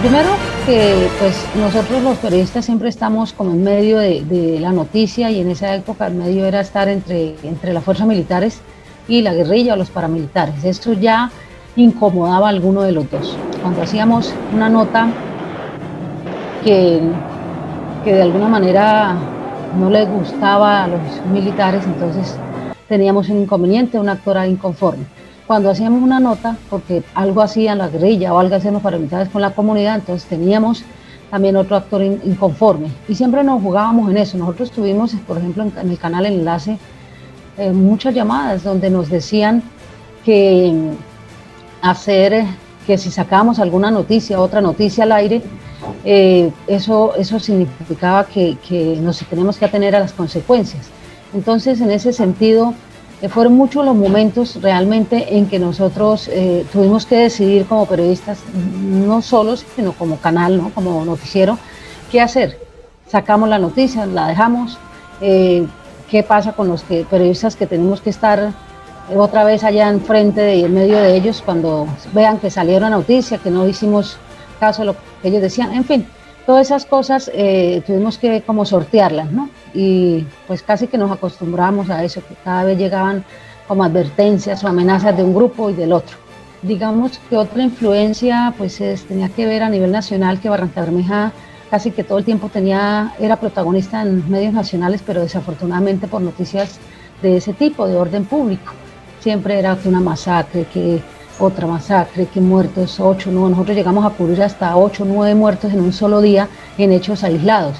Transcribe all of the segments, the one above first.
Primero que pues nosotros los periodistas siempre estamos como en medio de la noticia y en esa época el medio era estar entre las fuerzas militares y la guerrilla o los paramilitares. Esto ya incomodaba a alguno de los dos. Cuando hacíamos una nota que, que de alguna manera no les gustaba a los militares, entonces teníamos un inconveniente, un actor era inconforme. Cuando hacíamos una nota, porque algo hacían la guerrilla o algo hacían los paramilitares con la comunidad, entonces teníamos también otro actor inconforme. Y siempre nos jugábamos en eso. Nosotros tuvimos, por ejemplo, en el canal Enlace, muchas llamadas donde nos decían que hacer, que si sacábamos alguna noticia, otra noticia al aire, eso significaba que nos tenemos que atener a las consecuencias. Entonces, en ese sentido, fueron muchos los momentos realmente en que nosotros tuvimos que decidir como periodistas, no solos, sino como canal, ¿no? Como noticiero, qué hacer. Sacamos la noticia, la dejamos, qué pasa con los periodistas que tenemos que estar otra vez allá enfrente, en medio de ellos, cuando vean que salió una noticia, que no hicimos caso de lo que ellos decían, en fin, todas esas cosas tuvimos que como sortearlas, ¿no? Y pues casi que nos acostumbramos a eso, que cada vez llegaban como advertencias o amenazas de un grupo y del otro. Digamos que otra influencia pues tenía que ver a nivel nacional, que Barrancabermeja casi que todo el tiempo era protagonista en medios nacionales, pero desafortunadamente por noticias de ese tipo, de orden público. Siempre era que una masacre, que otra masacre, que muertos, 8, 9, nosotros llegamos a cubrir hasta 8, 9 muertos en un solo día en hechos aislados.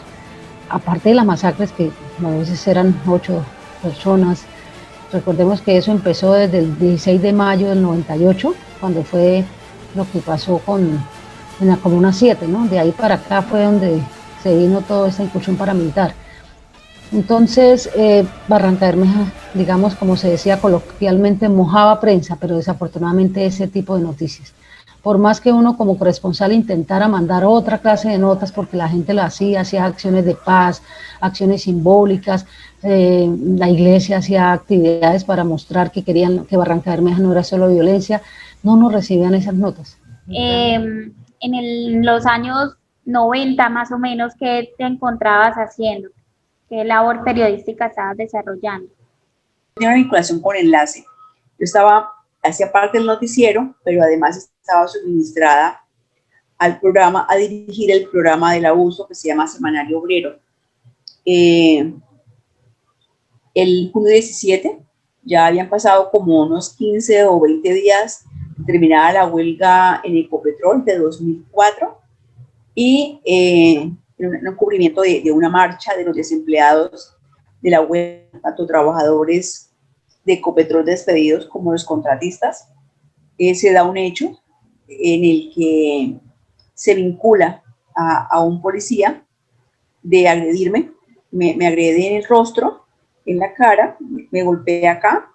Aparte de las masacres que a veces eran 8 personas, recordemos que eso empezó desde el 16 de mayo del 98, cuando fue lo que pasó en la Comuna 7, ¿no? De ahí para acá fue donde se vino toda esta incursión paramilitar. Entonces, Barrancabermeja, digamos, como se decía coloquialmente, mojaba prensa, pero desafortunadamente ese tipo de noticias. Por más que uno como corresponsal intentara mandar otra clase de notas, porque la gente lo hacía acciones de paz, acciones simbólicas, la iglesia hacía actividades para mostrar que querían que Barrancabermeja no era solo violencia, no nos recibían esas notas. En los años 90 más o menos, ¿qué te encontrabas haciendo? ¿Qué labor periodística estabas desarrollando? Tenía una vinculación con Enlace. Hacía parte del noticiero, pero además estaba suministrada al programa, a dirigir el programa del abuso que se llama Semanario Obrero. El junio 17, ya habían pasado como unos 15 o 20 días, terminada la huelga en Ecopetrol de 2004, y en un cubrimiento de una marcha de los desempleados de la huelga, tanto trabajadores de Ecopetrol despedidos como los contratistas, se da un hecho en el que se vincula a un policía de agredirme, me agrede en el rostro, en la cara, me golpea acá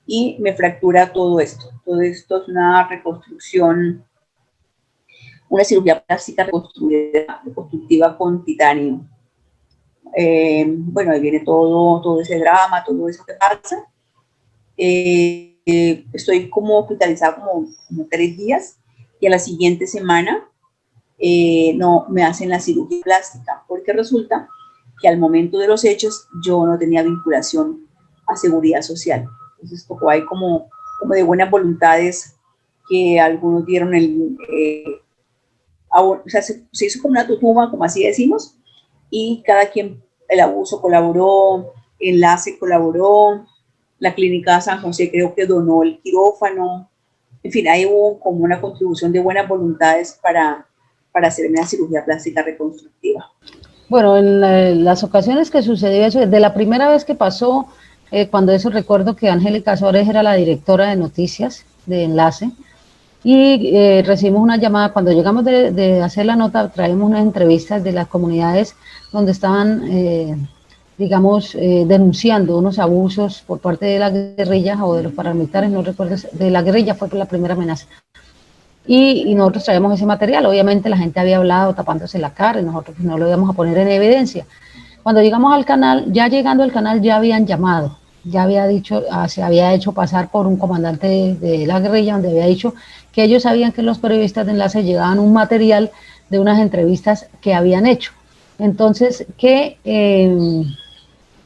y me fractura todo esto. Todo esto es una reconstrucción, una cirugía plástica reconstructiva con titanio. Bueno, ahí viene todo ese drama, todo eso que pasa. Estoy como hospitalizada como 3 días y a la siguiente semana no me hacen la cirugía plástica, porque resulta que al momento de los hechos yo no tenía vinculación a seguridad social. Entonces tocó ahí como de buenas voluntades que algunos dieron o sea, se hizo como una tutuma, como así decimos, y cada quien, el abuso colaboró, Enlace colaboró, la clínica San José creo que donó el quirófano, en fin, ahí hubo como una contribución de buenas voluntades para hacerme la cirugía plástica reconstructiva. Bueno, en las ocasiones que sucedió eso, de la primera vez que pasó, cuando eso recuerdo que Angélica Sores era la directora de noticias de Enlace, y recibimos una llamada, cuando llegamos de hacer la nota, traemos unas entrevistas de las comunidades donde estaban, digamos, denunciando unos abusos por parte de la guerrilla o de los paramilitares, no recuerdo, de la guerrilla fue la primera amenaza. Y nosotros traemos ese material, obviamente la gente había hablado tapándose la cara y nosotros no lo íbamos a poner en evidencia. Cuando llegamos al canal, ya llegando al canal ya habían llamado, ya había dicho, se había hecho pasar por un comandante de la guerrilla donde había dicho que ellos sabían que los periodistas de Enlace llevaban un material de unas entrevistas que habían hecho. Entonces, que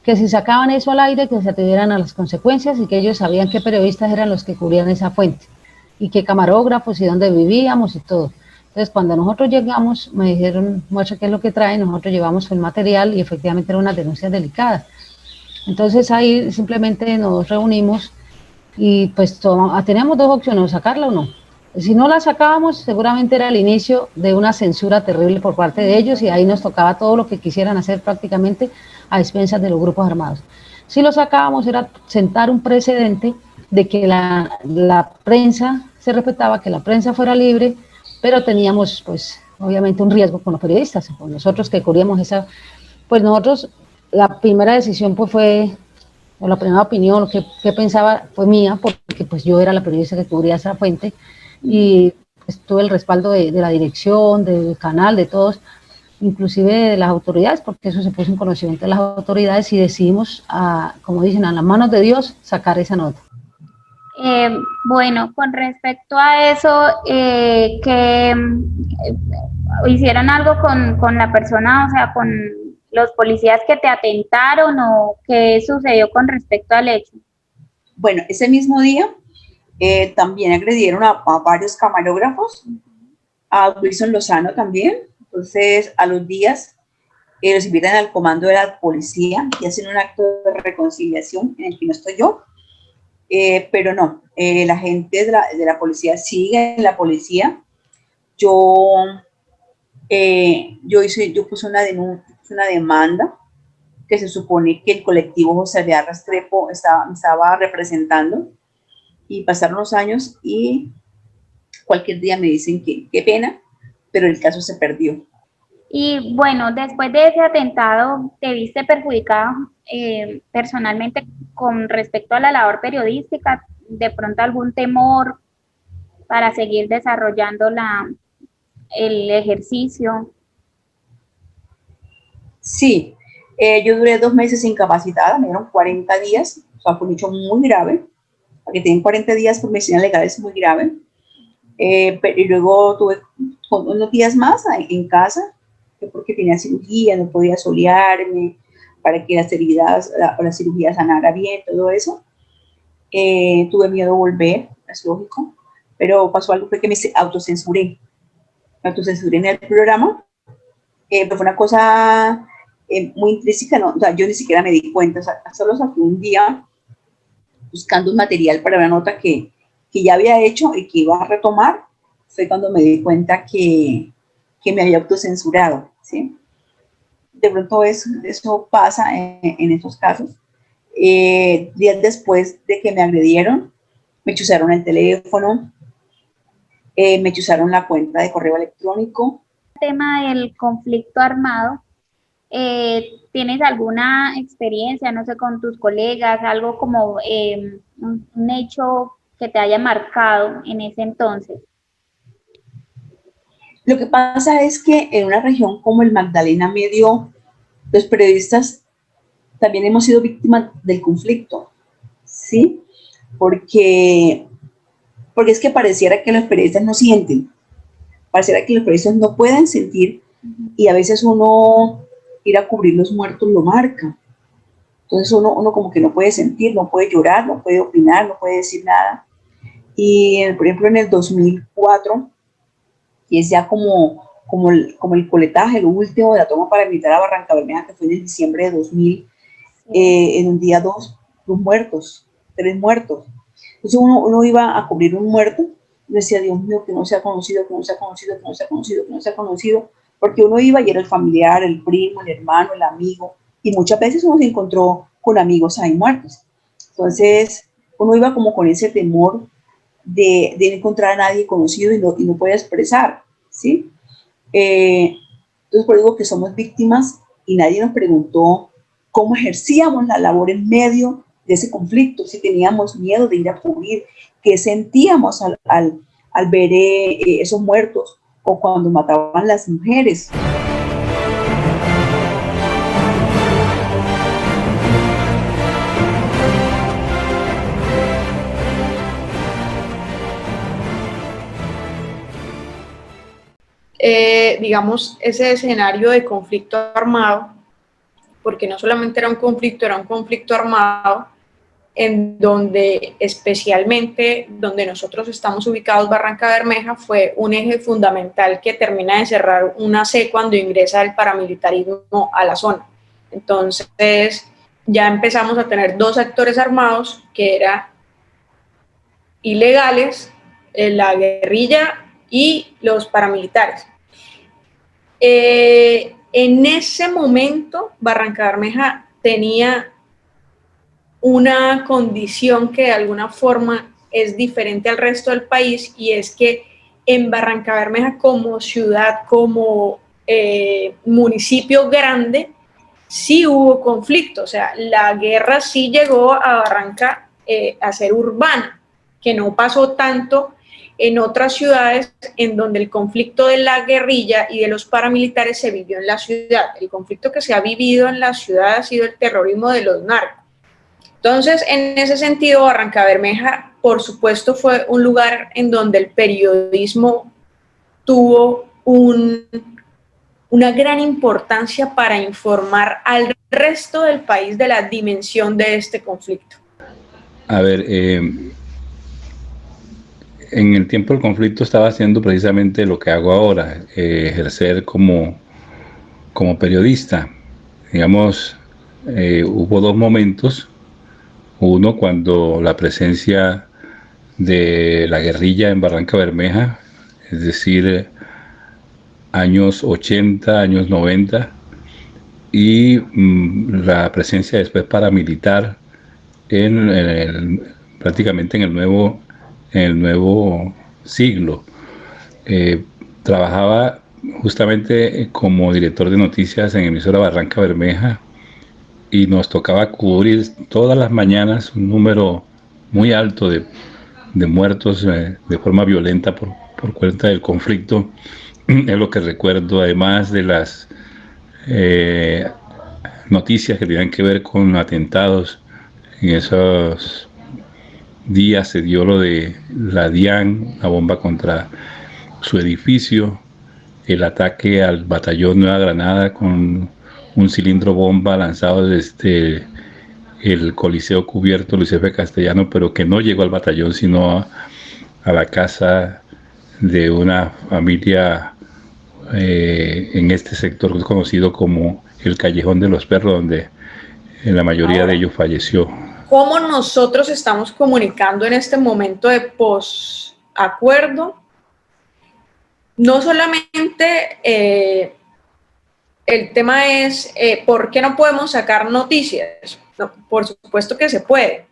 si sacaban eso al aire, que se atendieran a las consecuencias y que ellos sabían qué periodistas eran los que cubrían esa fuente y qué camarógrafos y dónde vivíamos y todo. Entonces, cuando nosotros llegamos, me dijeron, muestra qué es lo que trae, nosotros llevamos el material y efectivamente eran unas denuncias delicadas. Entonces ahí simplemente nos reunimos y pues teníamos dos opciones, sacarla o no. Si no la sacábamos, seguramente era el inicio de una censura terrible por parte de ellos y ahí nos tocaba todo lo que quisieran hacer prácticamente a expensas de los grupos armados. Si lo sacábamos era sentar un precedente de que la prensa se respetaba, que la prensa fuera libre, pero teníamos pues obviamente un riesgo con los periodistas, con nosotros que cubríamos esa, pues nosotros, la primera decisión pues fue, o la primera opinión que pensaba fue mía, porque pues yo era la periodista que cubría esa fuente, y pues, tuve el respaldo de la dirección, del canal, de todos, inclusive de las autoridades, porque eso se puso en conocimiento de las autoridades y decidimos, como dicen, a las manos de Dios, sacar esa nota. Bueno, con respecto a eso, que hicieron algo con la persona, o sea, con los policías que te atentaron, o qué sucedió con respecto al hecho. Bueno, ese mismo día también agredieron a varios camarógrafos, a Wilson Lozano también. Entonces, a los días los invitan al comando de la policía y hacen un acto de reconciliación en el que no estoy yo. Pero no, la gente de la policía sigue en la policía. Yo puse una demanda que se supone que el colectivo José Alvear Restrepo me estaba representando, y pasaron los años y cualquier día me dicen que qué pena, pero el caso se perdió. Y bueno, después de ese atentado, ¿te viste perjudicada personalmente con respecto a la labor periodística? ¿De pronto algún temor para seguir desarrollando el ejercicio? Sí, yo duré 2 meses incapacitada, me dieron 40 días, o sea, fue un hecho muy grave. Para que tienen 40 días por medicina legal es muy grave. Y luego tuve unos días más en casa, porque tenía cirugía, no podía solearme, para que la cirugía sanara bien, todo eso. Tuve miedo de volver, es lógico, pero pasó algo, fue que me autocensuré en el programa, pero fue una cosa muy intrínseca, ¿no? O sea, yo ni siquiera me di cuenta, o sea, solo saqué un día buscando un material para una nota que ya había hecho y que iba a retomar, fue cuando me di cuenta que me había autocensurado, ¿sí? De pronto eso pasa en estos casos. Días después de que me agredieron, me chuzaron el teléfono, me chuzaron la cuenta de correo electrónico. El tema del conflicto armado, ¿tienes alguna experiencia, no sé, con tus colegas, algo como un hecho que te haya marcado en ese entonces? Lo que pasa es que en una región como el Magdalena Medio, los periodistas también hemos sido víctimas del conflicto, ¿sí? Porque es que pareciera que los periodistas no sienten, pareciera que los periodistas no pueden sentir, y a veces uno ir a cubrir los muertos lo marca. Entonces uno como que no puede sentir, no puede llorar, no puede opinar, no puede decir nada. Y por ejemplo en el 2004, y es ya como el coletaje, lo último de la toma paramilitar a Barranca Bermeja, que fue en diciembre de 2000, en un día 2 muertos, 3 muertos. Entonces uno iba a cubrir un muerto y decía, Dios mío, que no sea conocido, que no sea conocido, que no sea conocido, que no sea conocido, porque uno iba y era el familiar, el primo, el hermano, el amigo, y muchas veces uno se encontró con amigos ahí muertos. Entonces uno iba como con ese temor de no encontrar a nadie conocido y no poder expresar, ¿sí? Entonces por eso digo que somos víctimas y nadie nos preguntó cómo ejercíamos la labor en medio de ese conflicto, si teníamos miedo de ir a cubrir, qué sentíamos al ver esos muertos, o cuando mataban las mujeres. digamos, ese escenario de conflicto armado, porque no solamente era un conflicto armado, en donde especialmente donde nosotros estamos ubicados, Barranca Bermeja, fue un eje fundamental que termina de cerrar una C cuando ingresa el paramilitarismo a la zona. Entonces ya empezamos a tener dos actores armados que eran ilegales, la guerrilla y los paramilitares. En ese momento Barranca Bermeja tenía una condición que de alguna forma es diferente al resto del país, y es que en Barranca Bermeja como ciudad, como municipio grande, sí hubo conflicto, o sea, la guerra sí llegó a Barranca a ser urbana, que no pasó tanto en otras ciudades en donde el conflicto de la guerrilla y de los paramilitares se vivió en la ciudad. El conflicto que se ha vivido en la ciudad ha sido el terrorismo de los narcos. Entonces, en ese sentido, Barranca Bermeja, por supuesto, fue un lugar en donde el periodismo tuvo una gran importancia para informar al resto del país de la dimensión de este conflicto. A ver, en el tiempo del conflicto estaba haciendo precisamente lo que hago ahora, ejercer como periodista. Digamos, hubo dos momentos. Uno, cuando la presencia de la guerrilla en Barranca Bermeja, es decir, años 80, años 90, y la presencia después paramilitar prácticamente en el nuevo siglo. Trabajaba justamente como director de noticias en emisora Barranca Bermeja, y nos tocaba cubrir todas las mañanas un número muy alto de muertos de forma violenta por cuenta del conflicto. Es lo que recuerdo, además de las noticias que tenían que ver con atentados. En esos días se dio lo de la DIAN, la bomba contra su edificio, el ataque al batallón Nueva Granada con un cilindro bomba lanzado desde el Coliseo Cubierto Luis F. Castellano, pero que no llegó al batallón, sino a la casa de una familia en este sector conocido como el Callejón de los Perros, donde la mayoría de ellos falleció. ¿Cómo nosotros estamos comunicando en este momento de posacuerdo? No solamente el tema es ¿por qué no podemos sacar noticias? No, por supuesto que se puede.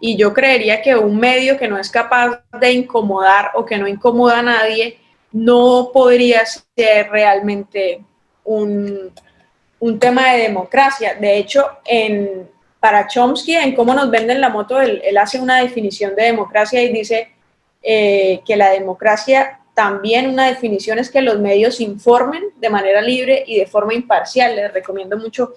Y yo creería que un medio que no es capaz de incomodar o que no incomoda a nadie no podría ser realmente un tema de democracia. De hecho, para Chomsky, en Cómo nos venden la moto, él hace una definición de democracia y dice que la democracia, también una definición, es que los medios informen de manera libre y de forma imparcial. Les recomiendo mucho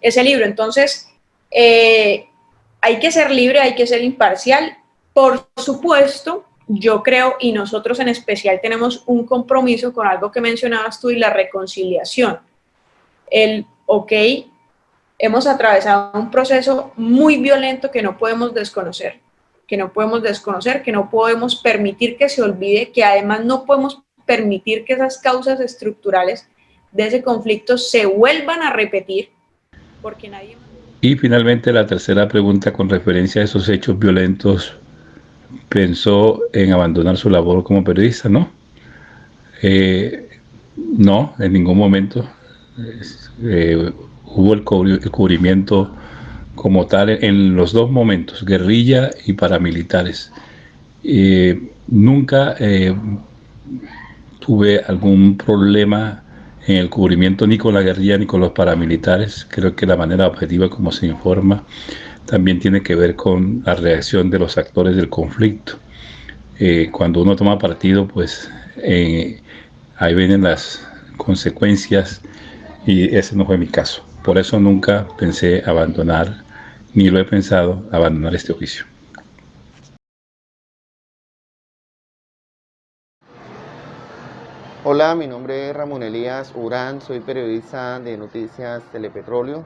ese libro. Entonces, hay que ser libre, hay que ser imparcial. Por supuesto, yo creo, y nosotros en especial tenemos un compromiso con algo que mencionabas tú, y la reconciliación. Hemos atravesado un proceso muy violento que no podemos desconocer, que no podemos permitir que se olvide, que además no podemos permitir que esas causas estructurales de ese conflicto se vuelvan a repetir, porque nadie... Y finalmente la tercera pregunta, con referencia a esos hechos violentos, ¿pensó en abandonar su labor como periodista? No, no, en ningún momento. Hubo el cubrimiento como tal en los dos momentos, guerrilla y paramilitares. Nunca tuve algún problema en el cubrimiento ni con la guerrilla ni con los paramilitares. Creo que la manera objetiva como se informa también tiene que ver con la reacción de los actores del conflicto. Cuando uno toma partido, pues ahí vienen las consecuencias, y ese no fue mi caso. Por eso nunca pensé abandonar, ni lo he pensado, abandonar este oficio. Hola, mi nombre es Ramón Elías Urán, soy periodista de Noticias Telepetróleo.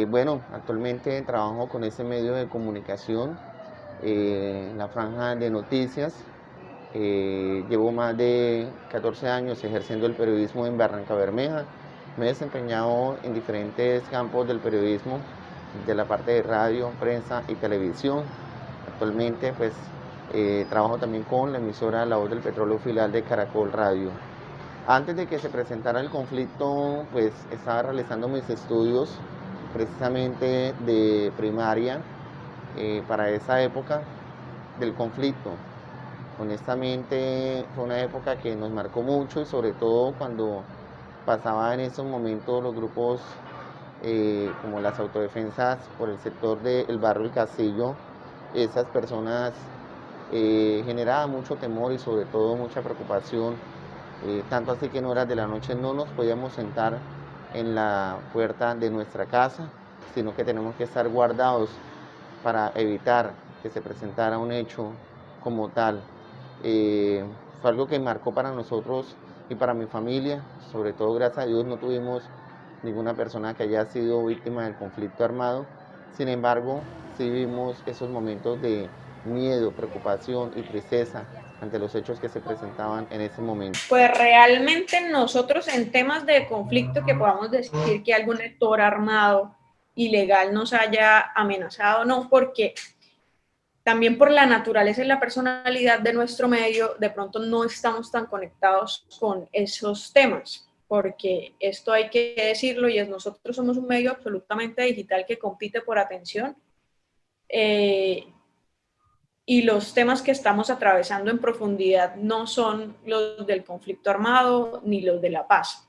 Bueno, actualmente trabajo con ese medio de comunicación, en la franja de noticias. Llevo más de 14 años ejerciendo el periodismo en Barrancabermeja. Me he desempeñado en diferentes campos del periodismo, de la parte de radio, prensa y televisión. Actualmente pues trabajo también con la emisora La Voz del Petróleo filial de Caracol Radio. Antes de que se presentara el conflicto, pues estaba realizando mis estudios precisamente de primaria para esa época del conflicto. Honestamente fue una época que nos marcó mucho y sobre todo cuando pasaba en esos momentos los grupos como las autodefensas por el sector del barrio El Castillo. Esas personas generaban mucho temor y sobre todo mucha preocupación, tanto así que en horas de la noche no nos podíamos sentar en la puerta de nuestra casa, sino que tenemos que estar guardados para evitar que se presentara un hecho como tal. Fue algo que marcó para nosotros y para mi familia, sobre todo gracias a Dios no tuvimos ninguna persona que haya sido víctima del conflicto armado. Sin embargo, sí vivimos esos momentos de miedo, preocupación y tristeza ante los hechos que se presentaban en ese momento. Pues realmente nosotros en temas de conflicto que podamos decir que algún actor armado ilegal nos haya amenazado, no, porque también por la naturaleza y la personalidad de nuestro medio, de pronto no estamos tan conectados con esos temas, porque esto hay que decirlo y es nosotros somos un medio absolutamente digital que compite por atención. Y los temas que estamos atravesando en profundidad no son los del conflicto armado ni los de la paz.